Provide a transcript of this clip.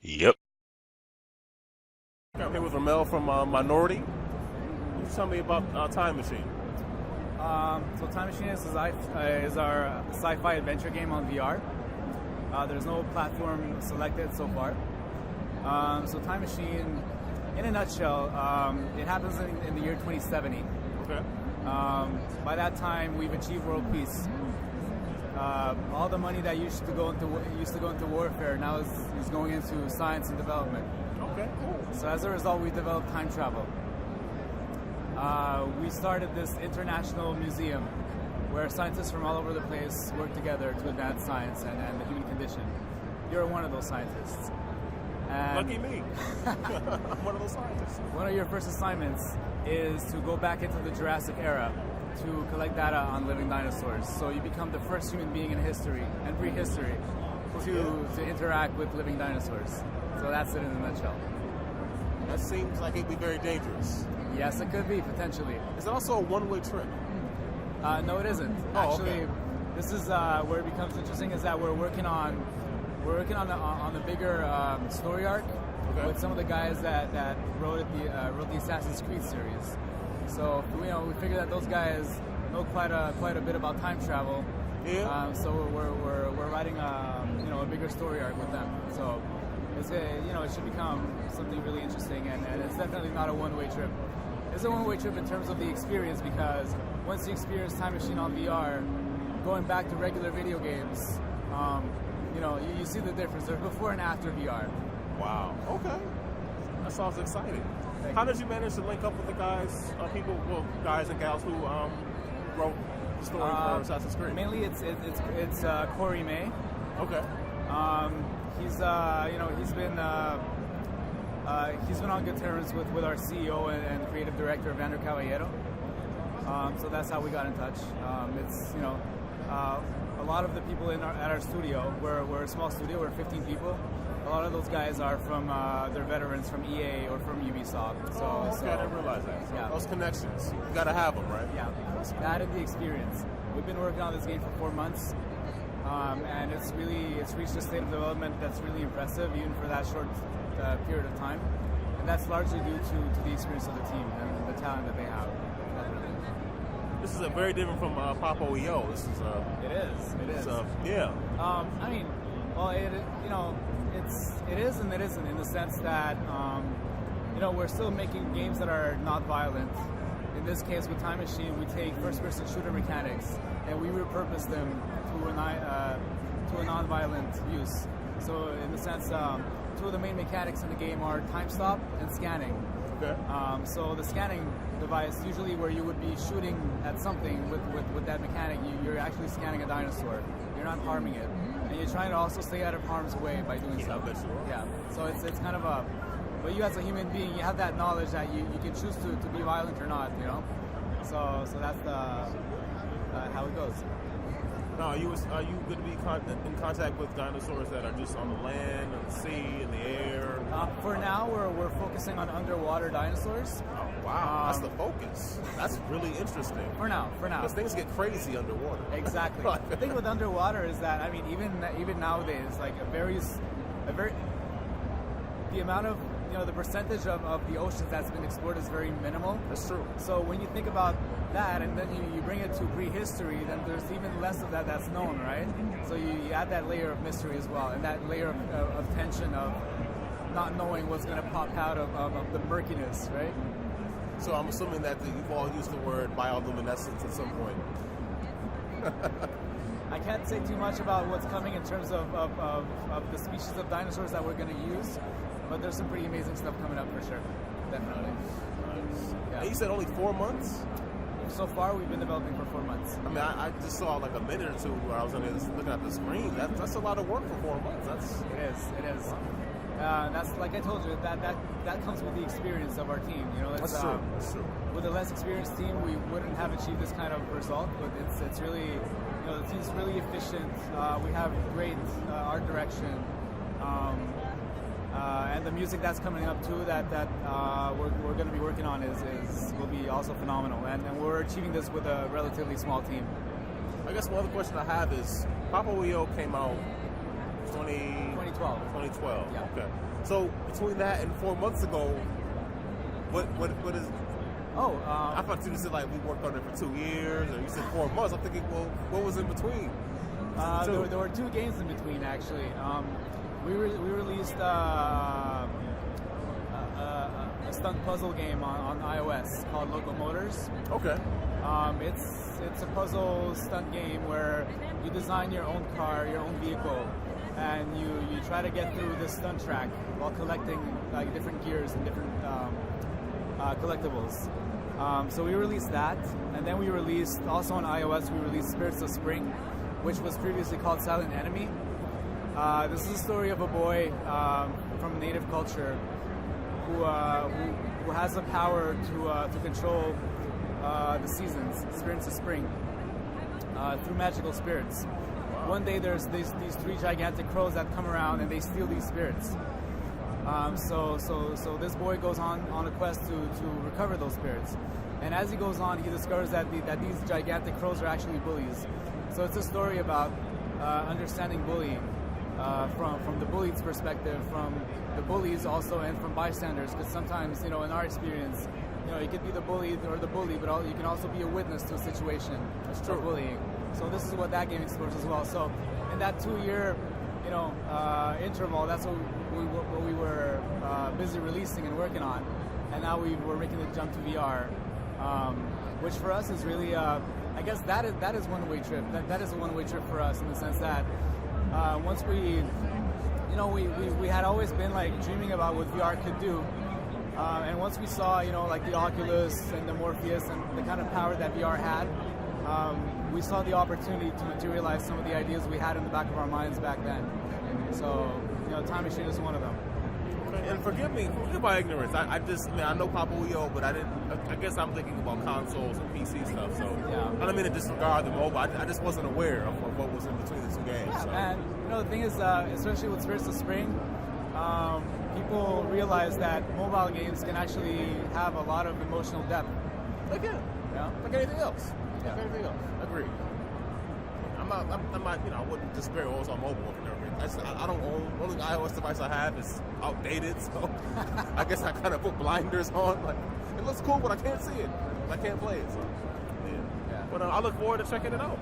Yep. I'm here with Rommel from Minority. Can you tell me about Time Machine? So Time Machine is our sci-fi adventure game on VR. There's no platform selected so far. So Time Machine, in a nutshell, it happens in the year 2070. Okay. By that time, we've achieved world peace. All the money that used to go into warfare now is going into science and development. Okay, cool. So as a result, we developed time travel. We started this international museum where scientists from all over the place work together to advance science and the human condition. You're one of those scientists. And Lucky me. I'm one of those scientists. one of your first assignments is to go back into the Jurassic era to collect data on living dinosaurs. So you become the first human being in history and prehistory to interact with living dinosaurs. So that's it in a nutshell. That seems like it'd be very dangerous. Yes, it could be, potentially. Is it also a one-way trip? No, it isn't. Oh, Actually, okay. This is where it becomes interesting. Is that we're working on the bigger story arc with some of the guys that wrote the Assassin's Creed series. So we figure that those guys know quite a bit about time travel. Yeah. So we're writing a bigger story arc with them. So it should become something really interesting, and it's definitely not a one-way trip. It's a one-way trip in terms of the experience, because once you experience Time Machine on VR, going back to regular video games, you see the difference. There's before and after VR. Wow. Okay. That sounds exciting. How did you manage to link up with the guys and gals who wrote the story for Assassin's Creed? Mainly, it's Corey May. Okay. He's been on good terms with our CEO and creative director Vander Caballero. So that's how we got in touch. A lot of the people at our studio, we're a small studio, we're 15 people. A lot of those guys are they're veterans from EA or from Ubisoft. I didn't realize that. So yeah. Those connections, you gotta have them, right? Yeah, that and the experience. We've been working on this game for 4 months. And it's reached a state of development that's really impressive, even for that short period of time. And that's largely due to the experience of the team and the talent that they have. This is very different from Papo EO. This is It is. Yeah. It is and it isn't, in the sense that we're still making games that are not violent. In this case, with Time Machine, we take first-person shooter mechanics and we repurpose them to a non-violent use. So, in the sense, two of the main mechanics in the game are time stop and scanning. Okay. So the scanning device, usually where you would be shooting at something with that mechanic, you're actually scanning a dinosaur. You're not harming it, and you're trying to also stay out of harm's way by doing so. Yeah. So it's kind of but you as a human being, you have that knowledge that you can choose to be violent or not. So that's how it goes. Now, are you going to be in contact with dinosaurs that are just on the land, on the sea, in the air? For now, we're focusing on underwater dinosaurs. Oh, wow, that's the focus. That's really interesting. For now. Because things get crazy underwater. Exactly. The thing with underwater is that, even nowadays, like the amount of the percentage of the oceans that's been explored is very minimal. That's true. So when you think about that, and then you bring it to prehistory, then there's even less of that's known, right? So you add that layer of mystery as well, and that layer of tension of not knowing what's going to pop out of the murkiness, right? So I'm assuming that you've all used the word bioluminescence at some point. I can't say too much about what's coming in terms of the species of dinosaurs that we're going to use, but there's some pretty amazing stuff coming up for sure. Definitely. Nice. Yeah. And you said only 4 months? So far, we've been developing for 4 months. I just saw like a minute or two where I was looking at the screen. That's a lot of work for 4 months. It is. That's like I told you. That comes with the experience of our team. That's true. With a less experienced team, we wouldn't have achieved this kind of result. But it's really, the team's really efficient. We have great art direction. And the music that's coming up too, that we're going to be working on will be also phenomenal. And we're achieving this with a relatively small team. I guess one other question I have is, Papo EO came out 2012. 2012. Yeah. Okay. So between that and 4 months ago, what is? I thought you said like we worked on it for 2 years, or you said 4 months. I'm thinking, well, what was in between? There were 2 games in between actually. We released a stunt puzzle game on iOS called Locomotors. Okay. It's a puzzle stunt game where you design your own car, your own vehicle, and you try to get through this stunt track while collecting like different gears and different collectibles. So we released that, and then we released also on iOS. We released Spirits of Spring, which was previously called Silent Enemy. This is a story of a boy from native culture who has the power to control the seasons, spirits of spring, through magical spirits. One day there's these 3 gigantic crows that come around and they steal these spirits. So this boy goes on a quest to recover those spirits. And as he goes on, he discovers that these gigantic crows are actually bullies. So it's a story about understanding bullying from the bullied's perspective, from the bullies also, and from bystanders. Because sometimes, in our experience, you could be the bullied or the bully, but you can also be a witness to a situation of bullying. So this is what that game explores as well. So in that 2-year, interval, that's what we were busy releasing and working on, and now we're making the jump to VR, which for us is really, I guess that is one-way trip. That is a one-way trip for us in the sense that once we had always been like dreaming about what VR could do, and once we saw like the Oculus and the Morpheus and the kind of power that VR had, we saw the opportunity to materialize some of the ideas we had in the back of our minds back then. So, Time Machine is one of them. And forgive my ignorance. I know Papuyo, but I guess I'm thinking about consoles and PC stuff. So yeah. I don't mean to disregard the mobile. I just wasn't aware of what was in between the 2 games. Yeah, so. and the thing is, especially with Spirits of Spring, people realize that mobile games can actually have a lot of emotional depth. Like like anything else. Yeah. Like anything else. Agreed. I'm not, I wouldn't disparage what's on mobile and everything. I don't own, the only iOS device I have is outdated, so I guess I kind of put blinders on. Like, it looks cool, but I can't see it. I can't play it, so yeah. But I look forward to checking it out.